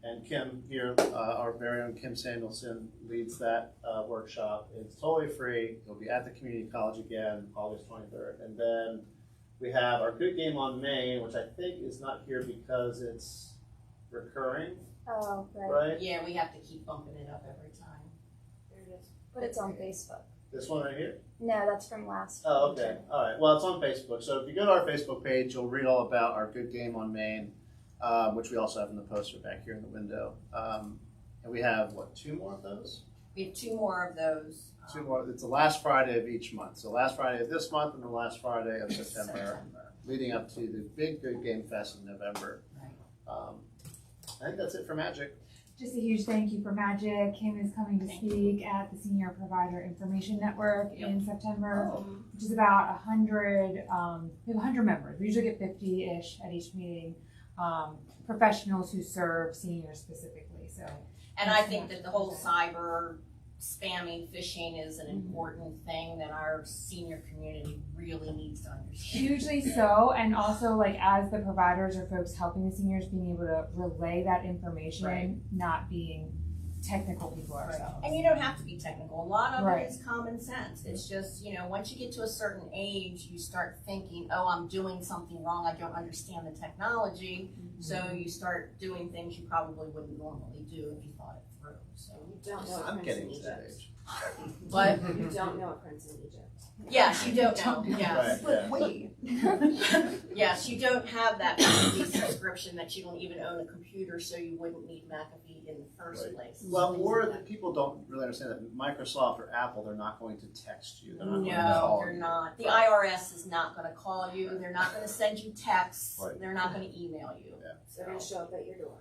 And Kim here, our very own Kim Samuelson, leads that workshop. It's totally free. It'll be at the community college again, August 23rd. And then we have our Good Game on Main, which I think is not here because it's recurring, Oh, right? Yeah, we have to keep bumping it up every time. There it is. But it's on Facebook. This one right here? No, that's from last. Oh, okay. All right. Well, it's on Facebook. So if you go to our Facebook page, you'll read all about our Good Game on Main, which we also have in the poster back here in the window. And we have, what, 2 more of those? We have 2 more of those. 2 more. It's the last Friday of each month. So last Friday of this month and the last Friday of September, leading up to the big Good Game Fest in November. I think that's it for Magic. Just a huge thank you for Magic. Kim is coming to speak at the Senior Provider Information Network in September, which is about 100, we have 100 members. We usually get 50-ish at each meeting, professionals who serve seniors specifically. So, And I think that the whole cyber spamming, phishing is an important thing that our senior community really needs to understand. hugely so, and also like as the providers or folks helping the seniors, being able to relay that information, not being technical people ourselves. And you don't have to be technical. A lot of Right. it is common sense. It's just, you know, once you get to a certain age, you start thinking, oh, I'm doing something wrong. I don't understand the technology. So you start doing things you probably wouldn't normally do if you thought it through. So You don't know what I'm Prince getting in to that Egypt. age. But You don't know what Prince in Egypt. yes, you don't know. Yes. Right, yeah. Yes, you don't have that McAfee subscription that you don't even own a computer, so you wouldn't need McAfee in the first Right. place. Well, or the people don't really understand that Microsoft or Apple, they're not going to text you. They're not going to No, call they're you. not. The IRS is not going to call you. They're not going to send you texts. Right. They're not going to email you. So they're gonna show up at your door.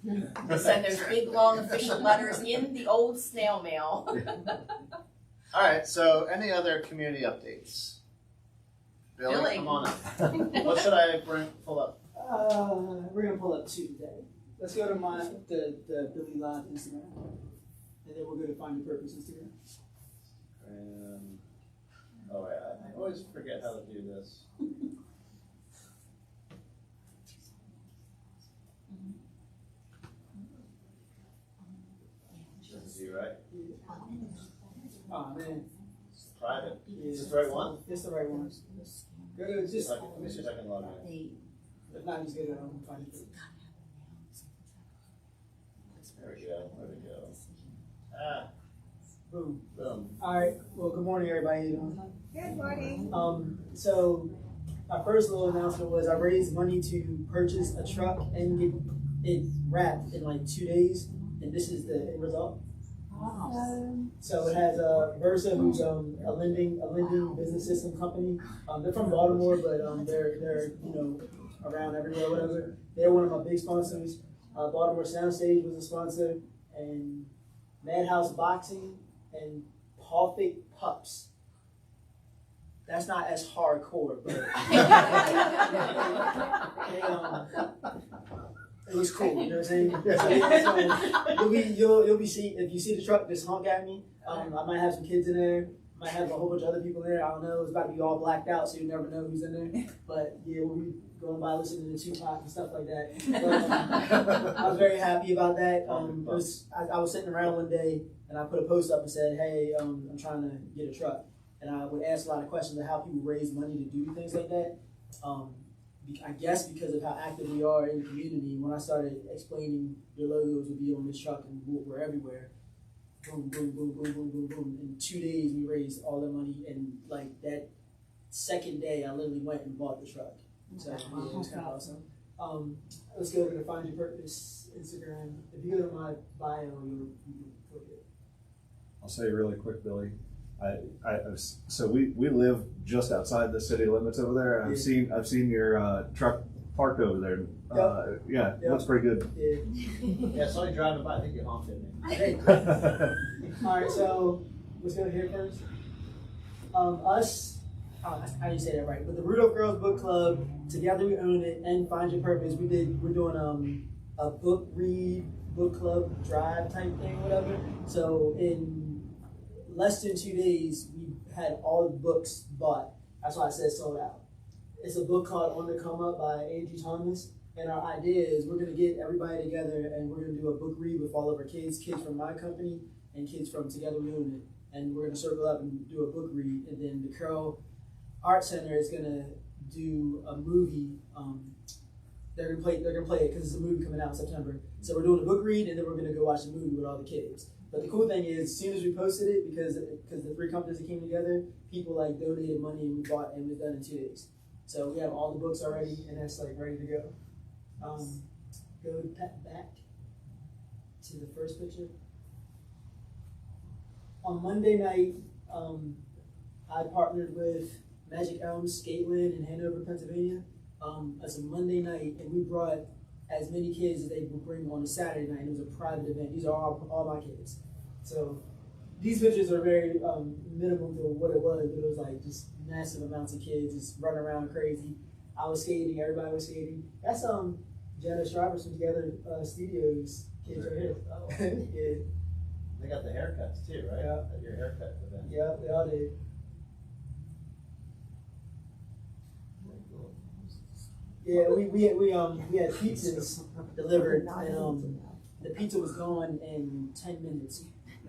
They send those big, long official letters in the old snail mail. All right, so any other community updates? Billy. Come on up. What should I pull up? We're gonna pull up 2 today. Let's go to the Billy Live Instagram, and then we'll go to Find Your Purpose Instagram. Oh yeah, I always forget how to do this. This is you, right? Oh man, Private. yeah. Is this the right one? It's the right one. Go to just. Let me see if I can log in. If not, just go to Find Your Purpose. There we go. There we go. Ah, Boom. boom. All right. Well, good morning, everybody. How you doing? Good morning. So my first little announcement was I raised money to purchase a truck and get it wrapped in like 2 days, and this is the end result. So it has Versa, who's a lending business system company. They're from Baltimore, but they're around everywhere, whatever. They're one of my big sponsors. Baltimore Soundstage was a sponsor, and Madhouse Boxing and Perfect Pups. That's not as hardcore, but it was cool. You know what I'm saying? So you'll be see if you see the truck just honk at me. I might have some kids in there. Might have a whole bunch of other people in there. I don't know. It's about to be all blacked out, so you never know who's in there. But yeah, we'll be going by listening to Tupac and stuff like that. But, I was very happy about that. I was sitting around one day and I put a post up and said, "Hey, I'm trying to get a truck." And I would ask a lot of questions of how people raise money to do things like that. I guess because of how active we are in the community, when I started explaining your logos would be on this truck and we're everywhere, boom, boom, boom, boom, boom, boom, boom. In 2 days, we raised all the money, and like that second day, I literally went and bought the truck. So yeah, it was kind of awesome. Let's go to the Find Your Purpose Instagram. If you go to my bio, you can click it. I'll say really quick, Billy. So we live just outside the city limits over there. And I've seen your truck parked over there. Yeah, it looks pretty good. Yeah, I saw you driving by. I think you honked at me. Hey. All right, so let's go here first. Us how do you say that right? But the Rudolph Girls Book Club, Together We Own It, and Find Your Purpose, we're doing a book read, book club drive type thing, whatever. So in less than 2 days, we had all the books bought. That's why I said sold out. It's a book called On the Come Up by A.G. Thomas. And our idea is we're going to get everybody together and we're going to do a book read with all of our kids from my company and kids from Together We Own It. And we're going to circle up and do a book read. And then the Carroll Art Center is going to do a movie. They're gonna play it because it's a movie coming out in September. So we're doing a book read and then we're going to go watch the movie with all the kids. But the cool thing is, as soon as we posted it, because the 3 companies that came together, people like donated money and we bought, and it was done in 2 days. So we have all the books already, and that's like ready to go. Go back to the first picture. On Monday night, I partnered with Magic Elms Skateland in Hanover, Pennsylvania. It's a Monday night, and we brought as many kids as they would bring on a Saturday night. It was a private event. These are all my kids. So these pictures are very minimum to what it was, but it was like just massive amounts of kids just running around crazy. I was skating, everybody was skating. That's Jenna Shriver's from Together Studios kids right here. Oh. Yeah. They got the haircuts too, right? Yeah. At your haircut event. Yeah, they all did. Yeah, we had pizzas delivered, and the pizza was gone in 10 minutes.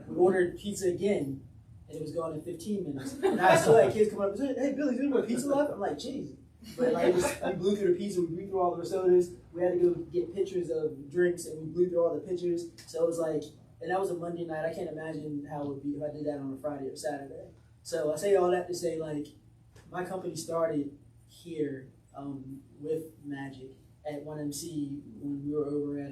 We ordered pizza again, and it was gone in 15 minutes. And I still had kids come up and say, "Hey, Billy, is there more pizza left?" I'm like, "Jeez." But like, we blew through the pizza, we blew through all the sodas. We had to go get pictures of drinks, and we blew through all the pictures. So it was like, and that was a Monday night. I can't imagine how it would be if I did that on a Friday or Saturday. So I say all that to say, like, my company started here with Magic at 1MC when we were over at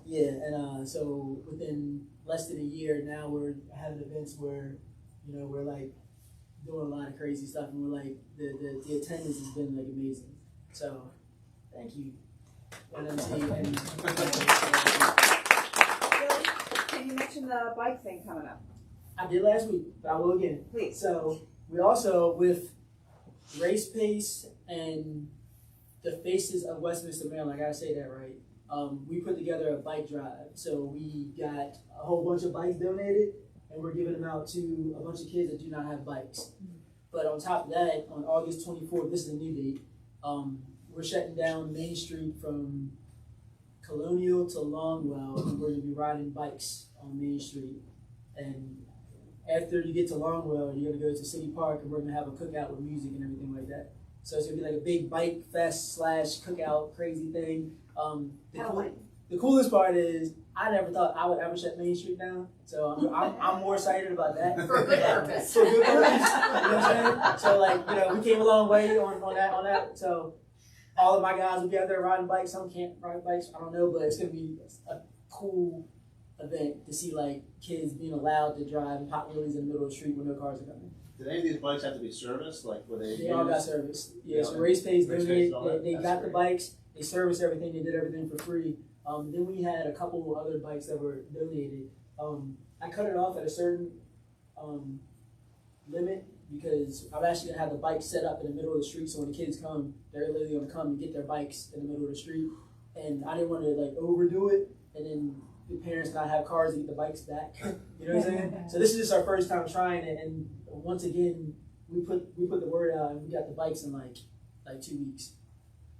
yeah, and so within less than a year now we're having events where, you know, we're like doing a lot of crazy stuff, and we're like the attendance has been like amazing. So thank you, 1MC. Can you mention the bike thing coming up? I did last week, but I will again. Please. So we also, with Race Pace and the Faces of Westminster, Maryland, I gotta say that right, we put together a bike drive. So we got a whole bunch of bikes donated, and we're giving them out to a bunch of kids that do not have bikes. But on top of that, on August 24th, this is a new date, we're shutting down Main Street from Colonial to Longwell, and we're gonna be riding bikes on Main Street. And after you get to Longwell, you're gonna go to City Park, and we're gonna have a cookout with music and everything like that. So it's gonna be like a big bike fest / cookout crazy thing. The coolest part is I never thought I would ever shut Main Street down. So I'm more excited about that. For a good purpose. For a good purpose. You know what I'm saying? So like, you know, we came a long way on that. So all of my guys will be out there riding bikes. Some can't ride bikes, I don't know, but it's gonna be a cool event to see like kids being allowed to drive and pop wheelies in the middle of the street when no cars are coming. Did any of these bikes have to be serviced? Like, were they all got serviced. Yeah, so Race Pace donated. They got That's the great. bikes. They serviced everything. They did everything for free. Then we had a couple other bikes that were donated. I cut it off at a certain limit because I'm actually gonna have the bike set up in the middle of the street. So when the kids come, they're literally gonna come and get their bikes in the middle of the street. And I didn't want to like overdo it, and then the parents not have cars to get the bikes back. You know what I'm saying? So this is just our first time trying it, and once again, we put the word out, and we got the bikes in like 2 weeks.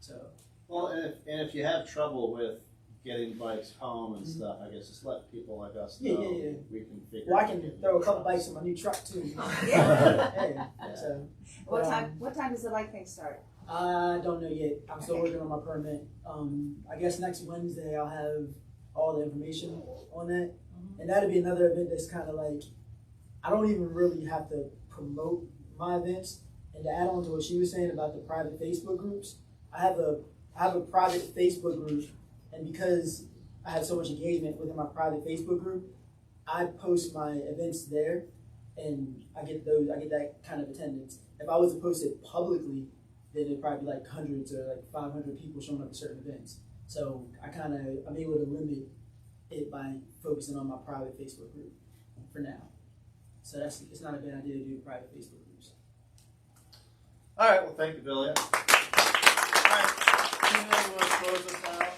So. Well, and if you have trouble with getting bikes home and stuff, I guess just let people like us know. Yeah. We can figure. Well, I can throw a couple bikes in my new truck too. Yeah. So, What time does the bike thing start? I don't know yet. I'm still working on my permit. I guess next Wednesday I'll have all the information on that, and that'll be another event that's kind of like I don't even really have to promote my events. And to add on to what she was saying about the private Facebook groups, I have a private Facebook group, and because I have so much engagement within my private Facebook group, I post my events there, and I get that kind of attendance. If I was to post it publicly, then it'd probably be like hundreds or like 500 people showing up at certain events. So I'm able to limit it by focusing on my private Facebook group for now. So it's not a bad idea to do private Facebook groups. All right, well, thank you, Billy. All right, Tina, you want to close us out?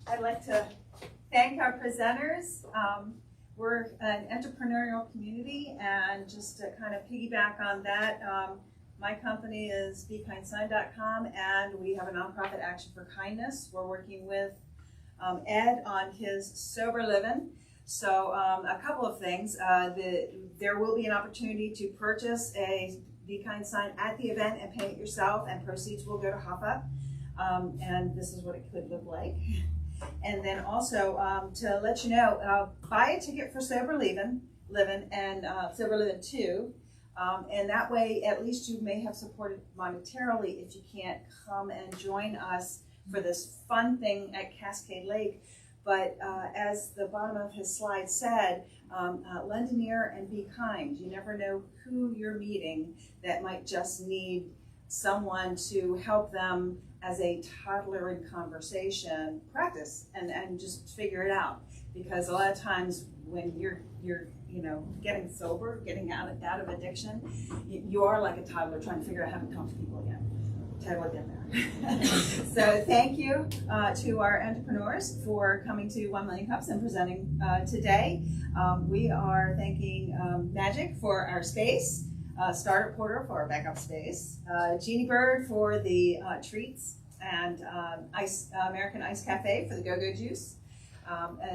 I'd like to thank our presenters. We're an entrepreneurial community, and just to kind of piggyback on that, my company is BeKindSign.com, and we have a nonprofit Action for Kindness. We're working with Ed on his Sober Livin'. So a couple of things. There will be an opportunity to purchase a Be Kind sign at the event and paint it yourself, and proceeds will go to HOFA. And this is what it could look like. And then also to let you know, buy a ticket for Sober Livin' and Sober Livin' 2. And that way, at least you may have supported monetarily if you can't come and join us for this fun thing at Cascade Lake. But as the bottom of his slide said, lend an ear and be kind. You never know who you're meeting that might just need someone to help them as a toddler in conversation practice and just figure it out. Because a lot of times when you're getting sober, getting out of addiction, you are like a toddler trying to figure out how to talk to people again. Totally been there. So thank you to our entrepreneurs for coming to 1 Million Cups and presenting today. We are thanking Magic for our space, Startup Porter for our backup space, Jeannie Bird for the treats, and American Ice Cafe for the go-go juice.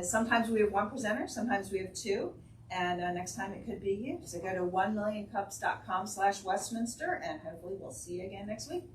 Sometimes we have one presenter, sometimes we have two. And next time it could be you. So go to 1millioncups.com/Westminster, and hopefully we'll see you again next week.